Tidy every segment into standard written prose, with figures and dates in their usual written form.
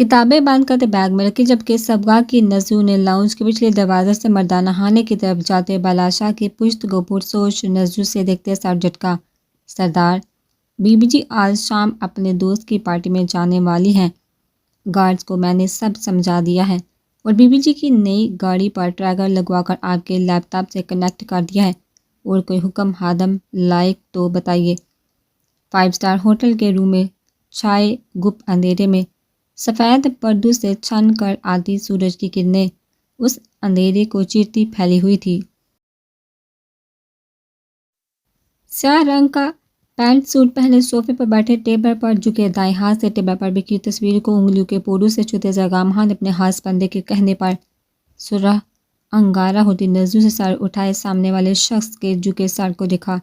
کتابیں باندھ کر بیگ میں رکھی، جبکہ صبغہ کی نزو نے لاؤنج کے پچھلے دروازے سے مردانہ خانے کی طرف جاتے بالاشا کی پشت کو پرسوچ نظروں سے دیکھتے سر جھٹکا۔ سردار، بی بی جی آج شام اپنے دوست کی پارٹی میں جانے والی ہیں۔ گارڈز کو میں نے سب سمجھا دیا ہے اور بی بی جی کی نئی گاڑی پر ٹریگر لگوا کر آپ کے لیپ ٹاپ سے کنیکٹ کر دیا ہے۔ اور کوئی حکم ہادم لائق تو بتائیے۔ 5 اسٹار ہوٹل کے روم میں چھائے گپ اندھیرے میں سفید پردوں سے چھن کر آتی سورج کی کرنیں اس اندھیرے کو چیرتی پھیلی ہوئی تھی۔ سیاہ رنگ کا پینٹ سوٹ پہنے صوفے پر بیٹھے، ٹیبل پر جھکے دائیں ہاتھ سے ٹیبل پر بکھی تصویر کو انگلیوں کے پوروں سے چھوتے زرگام خان اپنے ہاتھ بندے کے کہنے پر سرخ انگارہ ہوتی نظروں سے سر اٹھائے سامنے والے شخص کے جھکے سر کو دیکھا۔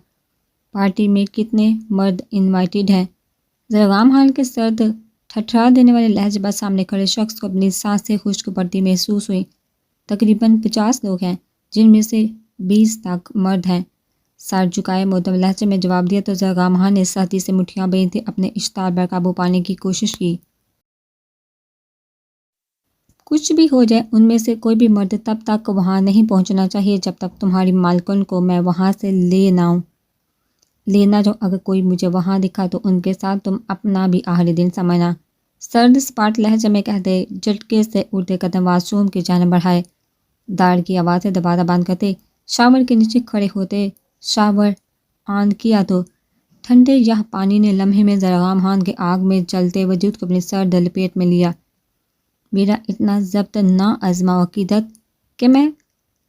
پارٹی میں کتنے مرد انوائٹڈ ہیں؟ زرگام خان کے سرد ٹھٹھا دینے والے لہجے پر سامنے کھڑے شخص کو اپنی سانسیں خشک پڑتی محسوس ہوئیں۔ تقریباً 50 لوگ ہیں، جن میں سے 20 تک مرد ہیں۔ سر جھکائے مودب لہجے میں جواب دیا تو زرگام خان نے سختی سے مٹھیاں باندھی اپنے اشتعال پر قابو پانے کی کوشش کی۔ کچھ بھی ہو جائے، ان میں سے کوئی بھی مرد تب تک وہاں نہیں پہنچنا چاہیے جب تک تمہاری مالکن کو میں وہاں سے لے نہ جاؤں۔ اگر کوئی مجھے وہاں دکھا تو ان کے ساتھ تم اپنا بھی آخری دن سمجھنا۔ سرد سپاٹ لہجے میں کہتے جھٹکے سے اڑتے قدم واش روم کی جانب بڑھائے۔ داڑھ کی آواز سے دروازہ بند کرتے شاور کے نیچے کھڑے ہوتے۔ شاور آن کیا تو ٹھنڈے یہ پانی نے لمحے میں زرگام خان کے آگ میں جلتے وجود کو اپنی سرد لپیٹ میں لیا۔ میرا اتنا ضبط نہ آزماؤ عقیدت کہ میں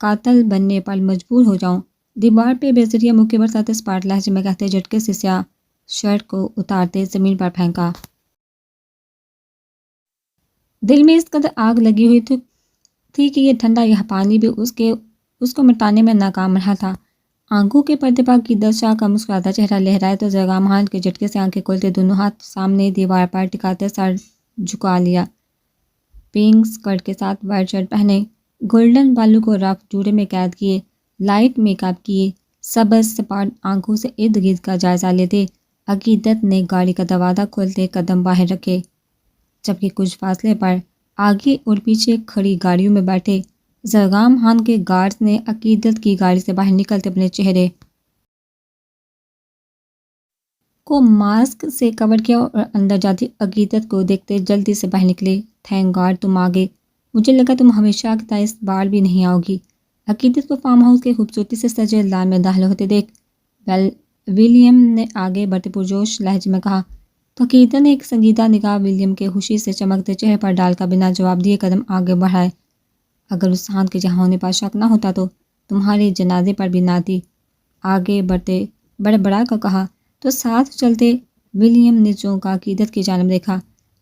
قاتل بننے پر مجبور ہو جاؤں۔ دیوار پہ بے ذریعہ منہ کے برساتے سپاٹ لہجے میں کہتے جھٹکے سے سیاہ شرٹ کو اتارتے زمین پر پھینکا۔ دل میں اس قدر آگ لگی ہوئی تھی کہ یہ ٹھنڈا یہ پانی بھی اس کو مٹانے میں ناکام رہا تھا۔ آنکھوں کے پردے پر عقیدت شاہ کا مسکراتا چہرہ لہرائے تو زرگام خان کے جھٹکے سے آنکھیں کھولتے دونوں ہاتھ سامنے دیوار پر ٹکاتے سر جھکا لیا۔ پنک سکرٹ کے ساتھ وائٹ شرٹ پہنے، گولڈن بالوں کو رف جوڑے میں قید کیے، لائٹ میک اپ کیے، سبز سپاٹ آنکھوں سے ارد گرد کا جائزہ لیتے عقیدت نے گاڑی کا دروازہ کھولتے قدم باہر رکھے، جبکہ کچھ فاصلے پر آگے اور پیچھے کھڑی گاڑیوں میں بیٹھے زرگام خان کے گارڈز نے عقیدت کی گاڑی سے باہر نکلتے اپنے چہرے کو ماسک سے کور کیا اور اندر جاتی عقیدت کو دیکھتے جلدی سے باہر نکلے۔ تھینک گاڈ تم آ گئے، مجھے لگا تم ہمیشہ کی طرح اس بار بھی نہیں آؤ گی۔ عقیدت کو فارم ہاؤس کے خوبصورتی سے سجے لان میں داخل ہوتے دیکھ ولیم نے آگے بڑھتے پرجوش لہجے میں کہا تو عقیدت نے ایک سنجیدہ نگاہ ولیم کے خوشی سے چمکتے چہرے پر ڈال کر بنا جواب دیے قدم آگے بڑھائے۔ اگر اس ہاتھ کے جہاں ہونے پر شک نہ ہوتا تو تمہارے جنازے پر بھی نہ آتی۔ آگے بڑھتے بڑبڑا کر کہا تو ساتھ چلتے۔ ولیم نے چونکا عقیدت کی جانب دیکھا۔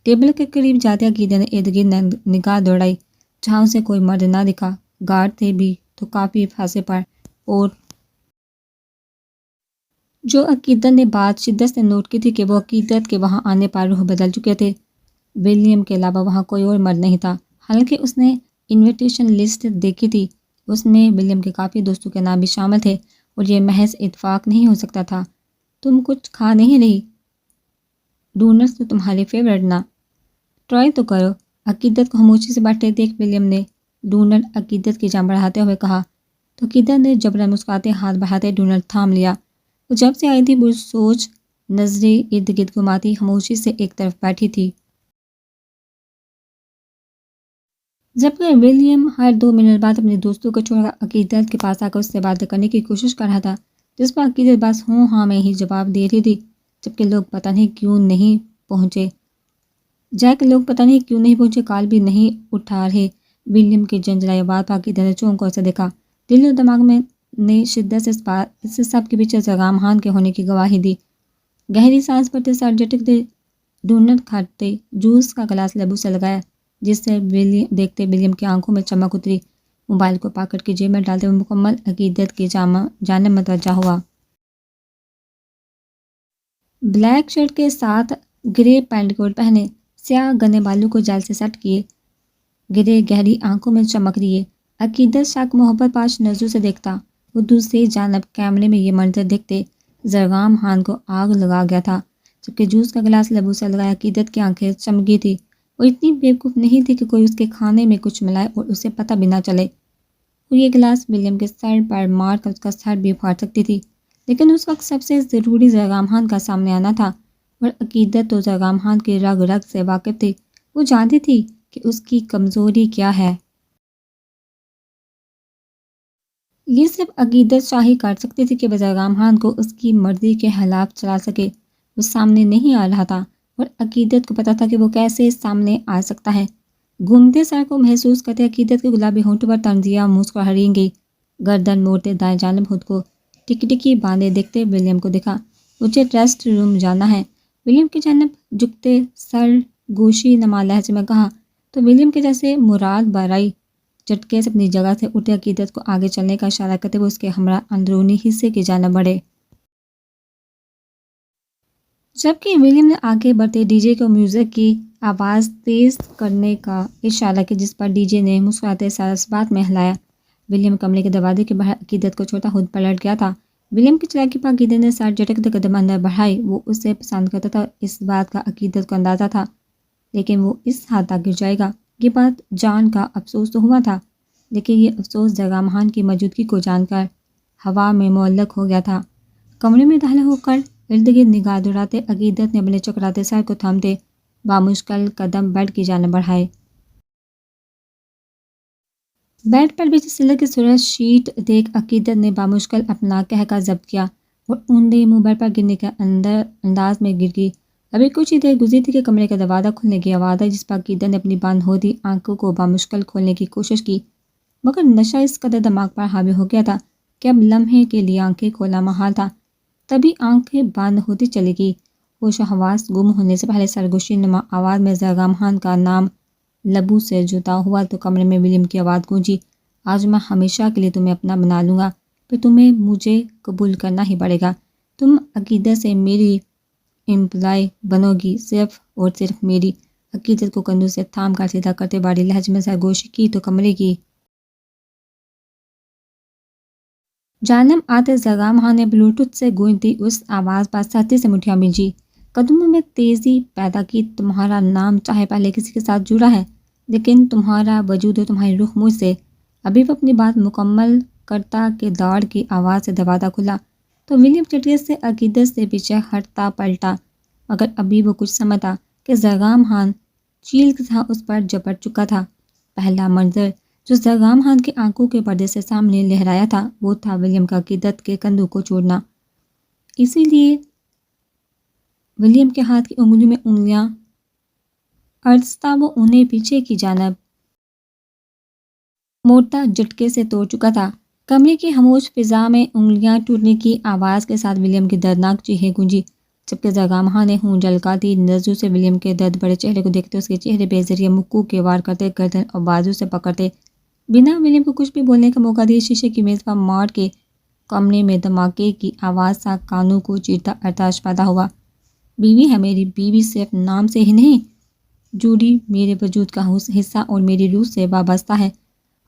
ٹیبل کے قریب جاتے عقیدت نے ارد گرد نگاہ دوڑائی، جہاں اسے کوئی مرد نہ دکھا۔ گارڈ تھے بھی تو کافی فاصلے پر، اور جو عقیدت نے بات شدت سے نوٹ کی تھی کہ وہ عقیدت کے وہاں آنے پر روح بدل چکے تھے۔ ولیم کے علاوہ وہاں کوئی اور مرد نہیں تھا، حالانکہ اس نے انویٹیشن لسٹ دیکھی تھی۔ اس میں ولیم کے کافی دوستوں کے نام بھی شامل تھے اور یہ محض اتفاق نہیں ہو سکتا تھا۔ تم کچھ کھا نہیں رہی؟ ڈونٹس تو تمہارے فیورٹ نا، ٹرائی تو کرو۔ عقیدت کو خاموشی سے بیٹھے دیکھ ولیم نے ڈونٹ عقیدت کی جانب بڑھاتے ہوئے کہا تو عقیدت نے جبراً مسکراتے ہاتھ بڑھاتے ڈونٹ تھام لیا۔ وہ جب سے آئی تھی پرسوچ نظریں ارد گرد گھماتی خاموشی سے ایک طرف بیٹھی تھی، جبکہ ولیم ہر 2 منٹ بعد اپنے دوستوں کو چھوڑ کر عقیدت کے پاس آ کر اس سے بات کرنے کی کوشش کر رہا تھا، جس پر عقیدت بس ہوں ہاں میں ہی جواب دے رہی تھی۔ جبکہ لوگ پتہ نہیں کیوں نہیں پہنچے کال بھی نہیں اٹھا رہے۔ ولیم کی جھنجھلائی آواز پر عقیدت نے چونک کر اسے دیکھا۔ دل و دماغ میں نے شدت سے اس سب کے پیچھے زرگام خان کے ہونے کی گواہی دی۔ گہری سانس بھرتے سر جھٹکتے ڈونٹ کھاتے جوس کا گلاس لبوں سے لگایا، جس سے دیکھتے ولیم کی آنکھوں میں چمک اتری۔ موبائل کو پاکٹ کی جیب میں ڈالتے ہوئے مکمل عقیدت کی جانب متوجہ ہوا۔ بلیک شرٹ کے ساتھ گرے پینٹ کوٹ پہنے، سیاہ گھنے بالوں کو جیل سے سیٹ کیے، گرے گہری آنکھوں میں چمک رہی ہے۔ عقیدت شک محبت پاش نظروں سے دیکھتا۔ وہ دوسری جانب کیمرے میں یہ منظر دیکھتے زرگام خان کو آگ لگا گیا تھا۔ جبکہ جوس کا گلاس لبوں سے لگایا عقیدت کی آنکھیں چمکی تھی، وہ اتنی بیوقوف نہیں تھی کہ کوئی اس کے کھانے میں کچھ ملائے اور اسے پتہ بھی نہ چلے۔ وہ یہ گلاس ولیم کے سر پر مار کر اس کا سر بھی پھاڑ سکتی تھی، لیکن اس وقت سب سے ضروری زرگام خان کا سامنے آنا تھا، اور عقیدت تو زرگام خان کی رگ رگ سے واقف تھی۔ وہ جانتی تھی کہ اس کی کمزوری کیا ہے۔ یہ صرف عقیدت شاہی کر سکتی تھی کہ وہ زرگام خان کو اس کی مرضی کے خلاف چلا سکے۔ وہ سامنے نہیں آ رہا تھا، اور عقیدت کو پتا تھا کہ وہ کیسے سامنے آ سکتا ہے۔ گھومتے سر کو محسوس کرتے عقیدت کے گلابی ہونٹوں پر تنزیہ مسکراہٹ گئی۔ گردن موڑتے دائیں جانب خود کو ٹکٹکی باندھے دیکھتے ولیم کو دیکھا۔ مجھے ریسٹ روم جانا ہے، ولیم کی جانب جھکتے سر گوشی نما لہجے میں کہا، تو ولیم کے جیسے مراد برائی جھٹکے سے اپنی جگہ سے اٹھے عقیدت کو آگے چلنے کا اشارہ کرتے ہوئے اس کے ہمراہ اندرونی حصے کی جانب بڑھے۔ جبکہ ولیم نے آگے بڑھتے ڈی جے کو میوزک کی آواز تیز کرنے کا اشارہ کیا، جس پر ڈی جے نے مسکراتے سر اس بات میں ہلایا۔ ولیم کمرے کے دروازے کے باہر عقیدت کو چھوڑتا خود پلٹ گیا تھا۔ ولیم کی چلاکی پر عقیدت نے سر جھٹکتے قدم اندر بڑھائے۔ وہ اسے پسند کرتا تھا، اس بات کا عقیدت کو اندازہ تھا، لیکن وہ اس حد تک گر جائے گا، یہ بات جان کا افسوس تو ہوا تھا، لیکن یہ افسوس زرگام خان کی موجودگی کو جان کر ہوا میں معلق ہو گیا تھا۔ کمرے میں داخل ہو کر ارد گرد نگاہ دوڑاتے عقیدت نے اپنے چکراتے سر کو تھامتے بامشکل قدم بیڈ کی جانب بڑھائے۔ بیڈ پر بچھی سلک کی سرخ شیٹ دیکھ عقیدت نے بامشکل اپنا قہقہ ضبط کیا اور اونڈے منہ بیڈ پر گرنے کے انداز میں گر گئی۔ ابھی کچھ ہی دیر گزری تھی کہ کمرے کا دروازہ کھلنے کی آواز آئی، جس پر عقیدت نے اپنی بند ہوتی آنکھوں کو بامشکل کھولنے کی کوشش کی، مگر نشہ اس قدر دماغ پر حاوی ہو گیا تھا کہ اب لمحے کے لیے آنکھیں کھولنا محال تھا۔ تبھی آنکھیں بند ہوتی چلی گئی۔ ہوش و حواس گم ہونے سے پہلے سرگوشی نما آواز میں زرگام خان کا نام لبوں سے جدا ہوا تو کمرے میں ولیم کی آواز گونجی، آج میں ہمیشہ کے لیے تمہیں اپنا بنا لوں گا، پھر تمہیں مجھے قبول کرنا ہی پڑے گا۔ تم عقیدت سے میری امپلائی بنو گی، صرف اور صرف میری۔ عقیدت کو کندھوں سے تھام کر سیدھا کرتے باری لہجے میں سرگوشی کی تو کمرے کی جانب آتے زرگام خان نے بلوٹوتھ سے گونجتی اس آواز پر سختی سے مٹھیاں بھیجی، قدموں میں تیزی پیدا کی۔ تمہارا نام چاہے پہلے کسی کے ساتھ جڑا ہے، لیکن تمہارا وجود و تمہاری روح مجھ سے۔ ابھی وہ اپنی بات مکمل کرتا کہ داڑ کی آواز سے دروازہ کھلا تو ولیم چٹکی سے عقیدت سے پیچھے ہٹتا پلٹا، مگر ابھی وہ کچھ سمجھتا کہ زرگام خان چیل کی طرح اس پر جپٹ چکا تھا۔ پہلا منظر جو زرگام خان کی آنکھوں کے پردے سے سامنے لہرایا تھا وہ تھا ولیم کا عقیدت کے کندھوں کو چھوڑنا۔ اسی لیے ولیم کے ہاتھ کی انگلیوں میں انگلیاں ارستا وہ انہیں پیچھے کی جانب موڑتا جھٹکے سے توڑ چکا تھا۔ کمرے کی خاموش فضا میں انگلیاں ٹوٹنے کی آواز کے ساتھ ولیم کی دردناک چیخیں گونجی، جبکہ زرگام خان نے ہونٹ جھلکاتی نظروں سے ولیم کے درد بڑے چہرے کو دیکھتے اس کے چہرے پہ ذریعہ مکو کے وار کرتے گردن اور بازو سے پکڑتے بنا ولیم کو کچھ بھی بولنے کا موقع دیے شیشے کی میز پر مار کے کمرے میں دھماکے کی آواز سا کانوں کو چیرتا ارتعاش پیدا ہوا۔ بیوی ہے میری، بیوی صرف نام سے ہی نہیں، جوڑی میرے وجود کا حصہ اور میری روح سے وابستہ ہے۔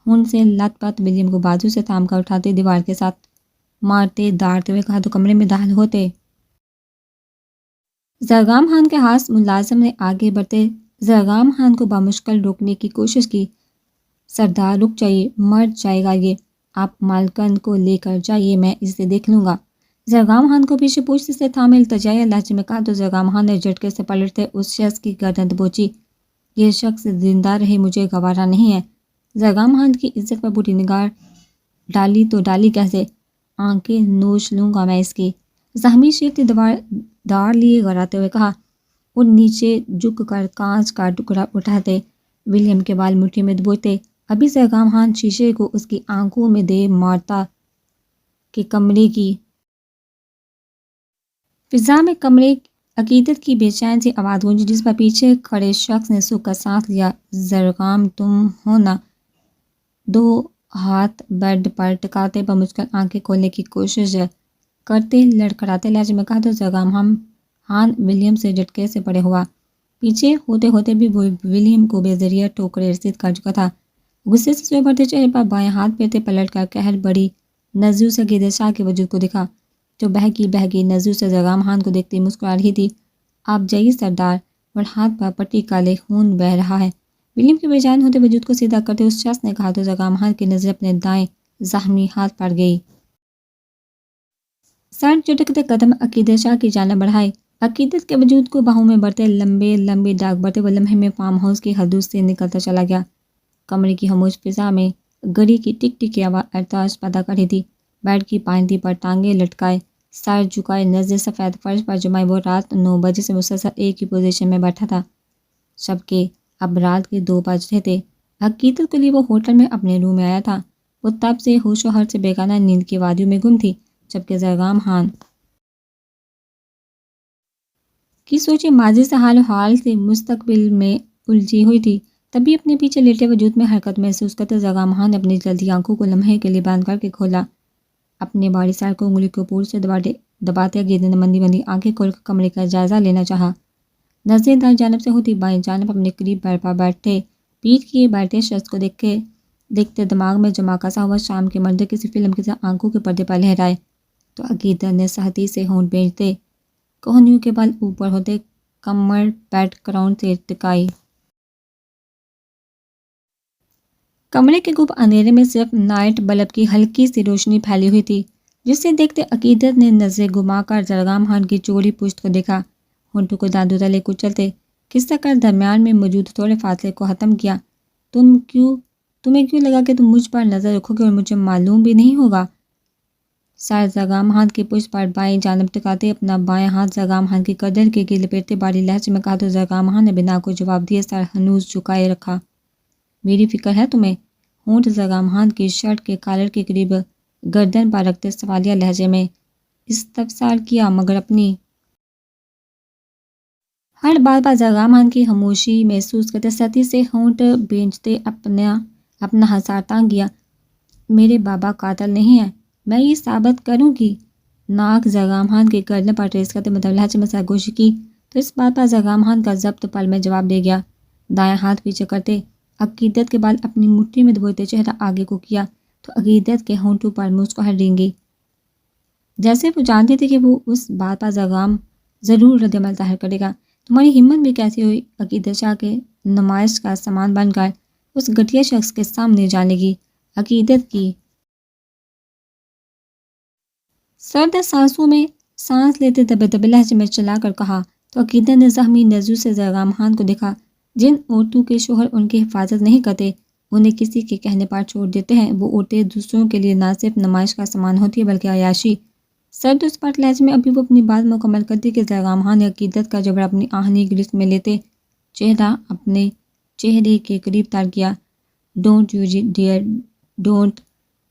ان سے لت پت ولیم کو بازو سے تھام کر اٹھاتے دیوار کے ساتھ مارتے داڑتے ہوئے کہا تو کمرے میں داخل ہوتے زرگام خان کے ہاتھ ملازم نے آگے بڑھتے زرگام خان کو بامشکل روکنے کی کوشش کی۔ سردار رک جائیے، مر جائے گا یہ، آپ مالکن کو لے کر جائیے، میں اسے دیکھ لوں گا۔ زرگام خان کو پیچھے پوچھتے سے تھامے التجائیہ لہجے میں کہا تو زرگام خان نے جھٹکے سے پلٹتے اس شخص کی گردن دبوچی، یہ شخص زندہ رہے مجھے گوارا نہیں ہے۔ زرگام خان کی عزت پر بری نگاہ ڈالی تو ڈالی کیسے، آنکھیں نوچ لوں گا میں اس کی، زخمی شیرتی داڑھ لیے گراتے ہوئے کہا اور نیچے جھک کر کانچ کا ٹکڑا اٹھاتے ولیم کے بال مٹھی میں دبوچتے۔ ابھی زرگام خان شیشے کو اس کی آنکھوں میں دے مارتا کہ کمرے کی فضا میں کمرے عقیدت کی بے چین سی آواز گونجی، جس پر پیچھے کھڑے شخص نے سوکھ کر سانس لیا۔ زرگام تم ہو نا؟ دو ہاتھ بیڈ پر ٹکاتے بمشکل آنکھیں کھولنے کی کوشش کرتے لڑکھڑاتے لہجے میں کہا تو زرگام خان ولیم سے جھٹکے سے پڑے ہوا، پیچھے ہوتے ہوتے بھی وہ ولیم کو بے ذریعہ ٹوکرے رسید کر چکا تھا۔ غصے سے سوئے بھرتے چہرے پر بائیں ہاتھ پھیرتے پلٹ کر قہر بڑی نظروں سے عقیدت شاہ کے وجود کو دکھا، جو بہکی نظروں سے زرگام خان کو دیکھتی مسکرا رہی تھی۔ آپ جائیے سردار، اور ہاتھ پر پٹی کالے خون بہہ رہا ہے۔ ولیم کے بے جان ہوتے وجود کو سیدھا کرتے اس شخص نے کہا تو زغام خان کی نظر اپنے دائیں زخمی ہاتھ پر گئی۔ سر جھٹکتے قدم عقیدت شاہ کی جانب بڑھائے۔ عقیدت کے وجود کو باہوں میں بڑھتے لمبے لمبے ڈاک بڑھتے وہ لمحے میں فارم ہاؤس کی حدود سے نکلتا چلا گیا۔ کمرے کی خاموش فضا میں گھڑی کی ٹک ٹک کی آواز ارتعاش پیدا کر رہی تھی۔ بیڈ کی پائنتی پر ٹانگیں لٹکائے، سر جھکائے، نظر سفید فرش پر جمائے وہ رات 9 بجے سے مسلسل ایک ہی پوزیشن میں بیٹھا تھا، جبکہ اب رات کے 2 بج رہے تھے۔ عقیدت کے لیے وہ ہوٹل میں اپنے روم میں آیا تھا۔ وہ تب سے ہوش و حواس سے بیگانہ نیند کی وادیوں میں گم تھی، جبکہ زرگام خان کی سوچیں ماضی سے حال و حال سے مستقبل میں الجھی ہوئی تھی۔ تبھی اپنے پیچھے لیٹے وجود میں حرکت محسوس کرتے زرگام خان نے اپنی جلدی آنکھوں کو لمحے کے لیے بند کر کے کھولا۔ اپنے باری سر کو انگلی کو پور سے دباتے عقیدت نے مندی مندی آنکھیں کھول کر کمرے کا جائزہ لینا چاہا۔ نظریں دائیں جانب سے ہوتی بائیں جانب اپنے قریب بیڈ پر بیٹھے پیٹھ کیے بیٹھے شخص کو دیکھتے دماغ میں جمع کسا ہوا شام کے منظر کسی فلم کی طرح آنکھوں کے پردے پر لہرائے تو عقیدت نے سختی سے ہونٹ بھیجتے کوہنیوں کے بال اوپر ہوتے کمر بیڈ گراؤنڈ سے ٹکائی۔ کمرے کے گپ اندھیرے میں صرف نائٹ بلب کی ہلکی سی روشنی پھیلی ہوئی تھی، جس سے دیکھتے عقیدت نے نظریں گھما کر زرگام خان کی چوڑی پشت کو دیکھا۔ ہونٹوں کو دانتوں تلے کچلتے کھسک کر درمیان میں موجود تھوڑے فاصلے کو ختم کیا۔ تمہیں کیوں لگا کہ تم مجھ پر نظر رکھو گے اور مجھے معلوم بھی نہیں ہوگا؟ سر زرگام خان کی پشت پر بائیں جانب ٹکاتے اپنا بائیں ہاتھ زرگام خان کی گردن کے گرد لپیٹتے باری لہجے میں کہا تو زرگام خان نے بنا کوئی جواب دیے سر ہنوز جھکائے رکھا۔ میری فکر ہے تمہیں؟ ہونٹ زرگام خان کی شرٹ کے کالر کے قریب گردن پر رکھتے سوالیہ لہجے میں استفسار کیا، مگر اپنی ہر بات پر زرگام خان کی خاموشی محسوس کرتے سختی سے ہونٹ بھینچتے اپنا ہنسار تان گیا۔ میرے بابا قاتل نہیں ہیں، میں یہ ثابت کروں گی۔ ناک زرگام خان کے گردن پر ٹریس کرتے مدھم لہجے میں سرگوشی کی تو اس بات پر زرگام خان کا ضبط پل میں جواب دے گیا۔ دائیں ہاتھ پیچھے کرتے عقیدت کے بال اپنی مٹھی میں دبوتے چہرہ آگے کو کیا تو عقیدت کے ہونٹوں پر مسکراہٹ رینگی، جیسے وہ جانتے تھے کہ وہ اس بات پر زرگام ضرور رد عمل ظاہر کرے گا۔ تمہاری ہمت بھی کیسی ہوئی عقیدت شاہ کے نمائش کا سامان بن کر اس گھٹیا شخص کے سامنے جانے کی؟ عقیدت کی سرد سانسوں میں سانس لیتے دبے دبے لہجے میں چلا کر کہا تو عقیدت نے زخمی نظروں سے زرگام خان کو دیکھا۔ جن عورتوں کے شوہر ان کی حفاظت نہیں کرتے، انہیں کسی کے کہنے پر چھوڑ دیتے ہیں، وہ عورتیں دوسروں کے لیے نہ صرف نمائش کا سامان ہوتی ہے بلکہ عیاشی۔ سرد و سپاٹ لہجے میں ابھی وہ اپنی بات مکمل کرتی کہ زرگام خان نے عقیدت کا جبڑا اپنی آہنی گرفت میں لیتے چہرہ اپنے چہرے کے قریب تر کیا۔ ڈونٹ یو ڈیئر ڈونٹ،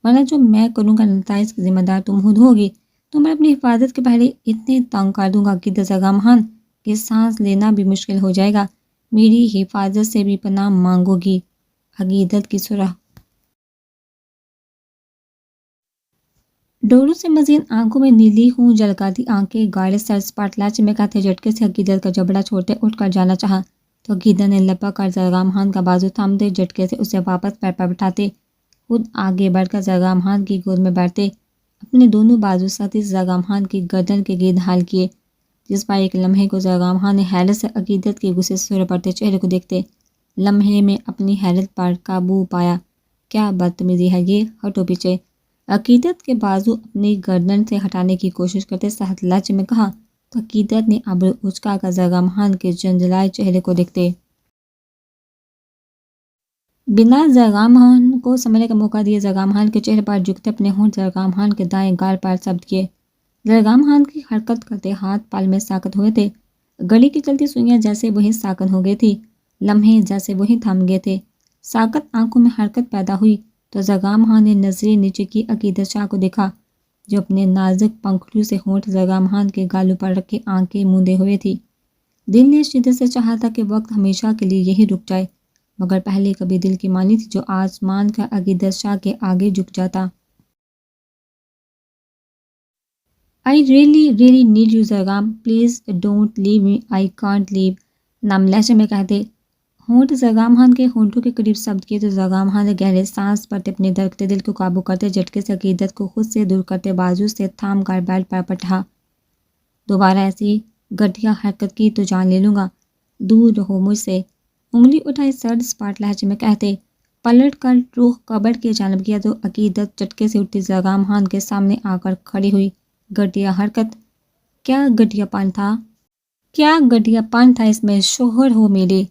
ورنہ جو میں کروں گا نتائج کی ذمہ دار تم خود ہوگی۔ تمہیں اپنی حفاظت کے پہلے اتنے تنگ کر دوں گا عقیدت زرگام خان کہ سانس لینا بھی مشکل ہو جائے گا، میری حفاظت سے بھی پناہ مانگو گی۔ عقیدت کی سرخ ڈوروں سے مزین آنکھوں میں نیلی خون جھلکاتی آنکھیں گاڑے سر سپاٹ لہجے میں کہتے جھٹکے سے عقیدت کا جبڑا چھوڑتے اٹھ کر جانا چاہا تو عقیدت نے لپک کر زرگام خان کا بازو تھامتے جھٹکے سے اسے واپس پیر پر بٹھاتے خود آگے بڑھ کر زرگام خان کی گود میں بیٹھتے اپنے دونوں بازو سختی سے زرگام خان کی گردن کے گرد حال کیے، جس پر ایک لمحے کو زرگام خان نے حیرت سے عقیدت کے غصے سے سرے پڑتے چہرے کو دیکھتے لمحے میں اپنی حیرت پر قابو پایا۔ کیا بدتمیزی ہے یہ، ہٹو پیچھے۔ عقیدت کے بازو اپنی گردن سے ہٹانے کی کوشش کرتے سخت لہجے میں کہا تو عقیدت نے ابرو اچکا کر زرگام خان کے جنجلائے چہرے کو دیکھتے بنا زرگام خان کو سمجھنے کا موقع دیے زرگام خان کے چہرے پر جھکتے اپنے ہونٹ زرگام خان کے دائیں گال پر ثبت کیے۔ زرگام خان کی حرکت کرتے ہاتھ پل میں ساکت ہوئے تھے، گھڑی کی چلتی سوئیاں جیسے وہی ساکت ہو گئی تھی، لمحے جیسے وہی تھم گئے تھے۔ ساکت آنکھوں میں حرکت پیدا ہوئی تو زرگام خان نے نظریں نیچے کی عقیدت شاہ کو دیکھا جو اپنے نازک پنکھڑیوں سے ہونٹ زرگام خان کے گالوں پر رکھے آنکھیں موندے ہوئے تھی۔ دل نے شدت سے چاہا تھا کہ وقت ہمیشہ کے لیے یہی رک جائے، مگر پہلے کبھی دل کی مانی تھی جو آسمان کا عقیدت شاہ کے آگے جھک جاتا۔ I really need you Zargam, please don't leave me, I can't leave، نم لہجے میں کہتے ہونٹ زرگام خان کے ہونٹوں کے قریب ثبت کیے تو زرگام خان نے گہرے سانس بھرتے اپنے دھڑکتے دل کو قابو کرتے جھٹکے سے عقیدت کو خود سے دور کرتے بازو سے تھام کر بیڈ پر پٹھا۔ دوبارہ ایسی گھٹیا حرکت کی تو جان لے لوں گا۔ دور رہو مجھ سے، انگلی اٹھائے سرد سپاٹ لہجے میں کہتے۔ پلٹ کر روح قبر کی جانب کیا تو عقیدت چٹکے سے اٹھتی زرگام خان کے سامنے آ کر کھڑی ہوئی۔ گھٹیا حرکت، کیا گھٹیا پان تھا؟ کیا گھٹیا پان تھا اس میں؟ شوہر ہو میرے،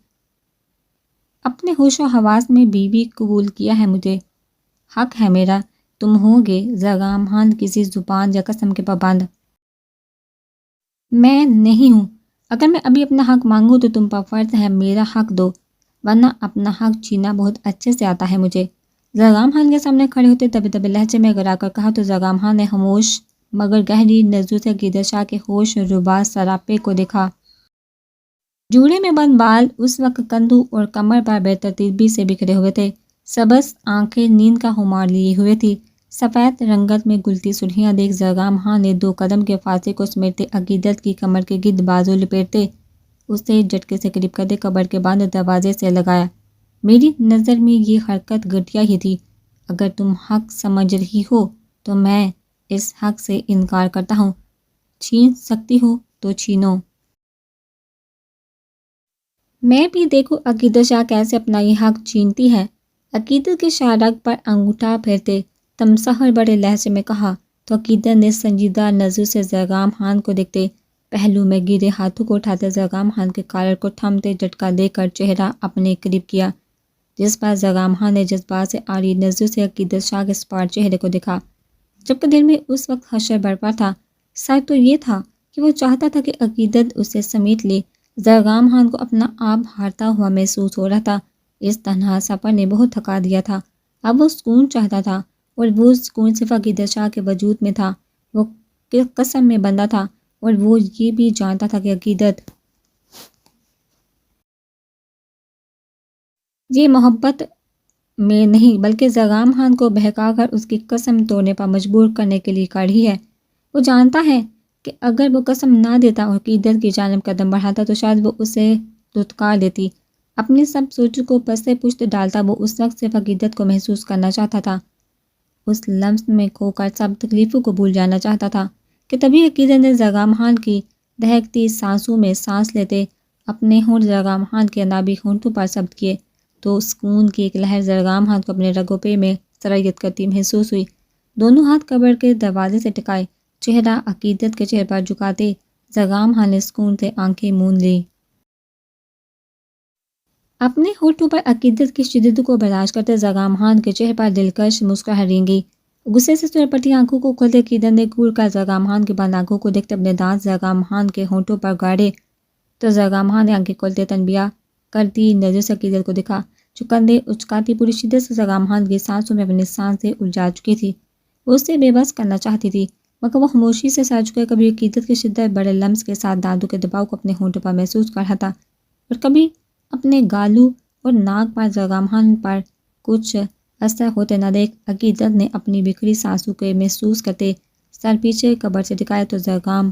اپنے ہوش و حواس میں بیوی قبول کیا ہے مجھے، حق ہے میرا، تم ہوگے زرگام خان کسی زبان یا قسم کے پابند؟ میں نہیں ہوں، اگر میں ابھی اپنا حق مانگوں تو تم پر فرض ہے میرا حق دو، ورنہ اپنا حق چھینا بہت اچھے سے آتا ہے مجھے۔ زرگام خان کے سامنے کھڑے ہوتے دبے دبے لہجے میں اگر آ کر کہا تو زرگام خان نے خاموش مگر گہری نظروں سے عقیدت شاہ کے ہوش ربا سراپے کو دیکھا۔ جوڑے میں بند بال اس وقت کندھوں اور کمر پر بے ترتیبی سے بکھرے ہوئے تھے، سبز آنکھیں نیند کا خمار لیے ہوئے تھی، سفید رنگت میں گلتی سرخیاں دیکھ زرگام خان نے 2 قدم کے فاصلے کو سمیٹتے عقیدت کی کمر کے گرد بازو لپیٹتے اسے جھٹکے سے قریب کرتے قبر کے بند دروازے سے لگایا۔ میری نظر میں یہ حرکت گھٹیا ہی تھی، اگر تم حق سمجھ رہی ہو تو میں اس حق سے انکار کرتا ہوں، چھین سکتی ہو تو چھینو۔ میں بھی دیکھو عقیدت شاہ کیسے اپنا یہ حق چھینتی ہے۔ عقیدت کے شارک پر انگوٹھا پھیرتے تمسخر بڑے لہجے میں کہا تو عقیدت نے سنجیدہ نظروں سے زرگام خان کو دیکھتے پہلو میں گرے ہاتھوں کو اٹھاتے زرگام خان کے کالر کو تھامتے جھٹکا دے کر چہرہ اپنے قریب کیا، جس پر زرگام خان نے جذبات سے آری نظروں سے عقیدت شاہ کے سپاٹ چہرے کو دیکھا، جبکہ دل میں اس وقت حشر برپا تھا۔ سچ تو یہ تھا کہ وہ چاہتا تھا کہ عقیدت اسے سمیٹ لے۔ زرگام خان کو اپنا آپ ہارتا ہوا محسوس ہو رہا تھا، اس تنہا سفر نے بہت تھکا دیا تھا، اب وہ سکون چاہتا تھا، اور وہ سکون صرف عقیدت شاہ کے وجود میں تھا۔ وہ قسم میں بندھا تھا اور وہ یہ بھی جانتا تھا کہ عقیدت یہ محبت میں نہیں بلکہ زرگام خان کو بہکا کر اس کی قسم توڑنے پر مجبور کرنے کے لیے کڑھی ہے۔ وہ جانتا ہے کہ اگر وہ قسم نہ دیتا اور عقیدت کی جانب قدم بڑھاتا تو شاید وہ اسے دھتکار دیتی، اپنی سب سوچوں کو پس پشت ڈالتا۔ وہ اس وقت صرف عقیدت کو محسوس کرنا چاہتا تھا، اس لمس میں کھو کر سب تکلیفوں کو بھول جانا چاہتا تھا کہ تبھی عقیدت نے زرگام خان کی دہکتی سانسوں میں سانس لیتے اپنے ہونٹ زرگام خان کے نابی ہونٹوں پر ثبت کیے تو سکون کی ایک لہر زرگام خان کو اپنے رگوں پے میں سرایت کرتی محسوس ہوئی۔ دونوں ہاتھ قبر کے دروازے سے ٹکائے، چہرہ عقیدت کے چہرے پر جھکاتے زرگام خان نے سکون سے آنکھیں موند لی۔ اپنے ہونٹوں پر عقیدت کی شدت کو برداشت کرتے زرگام خان کے چہرے پر دلکش مسکراہٹ رنگی، غصے سے سرپٹی آنکھوں کو کھولتے عقیدت نے گھور کر زرگام خان کی بند آنکھوں کو دیکھتے اپنے دانت زرگام خان کے ہونٹوں پر گاڑے تو زرگام خان نے آنکھیں کھولتے تنبیہ کرتی نظروں سے عقیدت کو دیکھا، جو کندھے اچکاتی پوری شدت سے زرگام خان کی سانسوں میں اپنی سانسیں الجھا چکی تھی۔ وہ اسے بے بس کرنا چاہتی تھی، مگر وہ خاموشی سے سر جھکے کبھی عقیدت کی شدت بڑے لمس کے ساتھ دانتوں کے دباؤ کو اپنے ہونٹوں پر محسوس کر رہا تھا، اور کبھی اپنے گالوں اور ناک پر زرگام خان پر کچھ اثر ہوتے نہ دیکھ عقیدت نے اپنی بکھری سانسوں کے محسوس کرتے سر پیچھے قبر سے ٹکایا تو زرگام